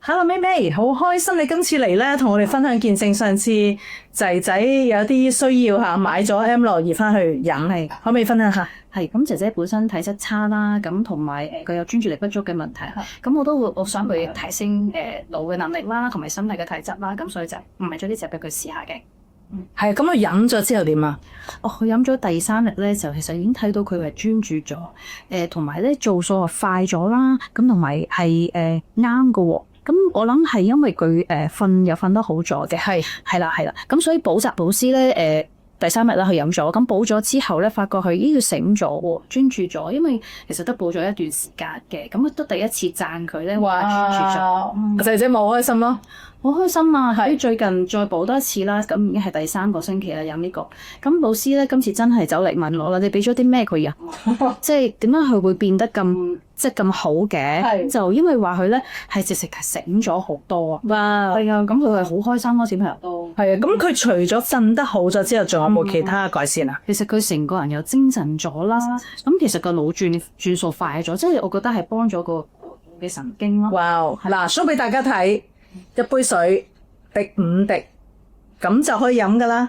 Hello 妹妹，好開心你今次嚟咧，同我哋分享見證上次仔仔有啲需要嚇買咗 M 樂兒翻去飲，係可唔可以分享下？係咁，姐姐本身體質差啦，咁同埋佢有專注力不足嘅問題，咁我想佢提升腦嘅能力啦，同埋身體嘅體質啦，咁所以就買咗呢隻俾佢試下嘅。係咁佢飲咗之後點啊？佢飲咗第3日咧，就其實已經睇到佢係專注咗，同埋咧做數係快咗啦，咁同埋係啱嘅喎。咁我諗係因為佢瞓又瞓得好咗嘅，係啦，咁所以補習老師咧第3日啦，佢飲咗，咁補咗之後咧，發覺佢要醒咗喎，專注咗，因為其實都補咗一段時間嘅，咁都第一次讚佢咧話專注咗，仔仔咪好開心咯，好開心啊！係最近再補多一次啦，咁已經係第3個星期啦，飲呢個。咁老師咧今次真係走嚟問我啦，你俾咗啲咩佢啊？即係點解佢會變得咁好嘅？就因為話佢咧係直情係醒咗好多啊！哇，係啊，咁佢係好開心咯，小朋友都係啊。咁佢除咗瞓得好咗之後，仲有冇其他改善啊？其實佢成個人又精神咗啦，咁其實個腦轉數快咗，即係我覺得係幫咗個嘅神經咯。哇！嗱，show 俾大家睇，一杯水滴5滴，咁就可以飲噶啦。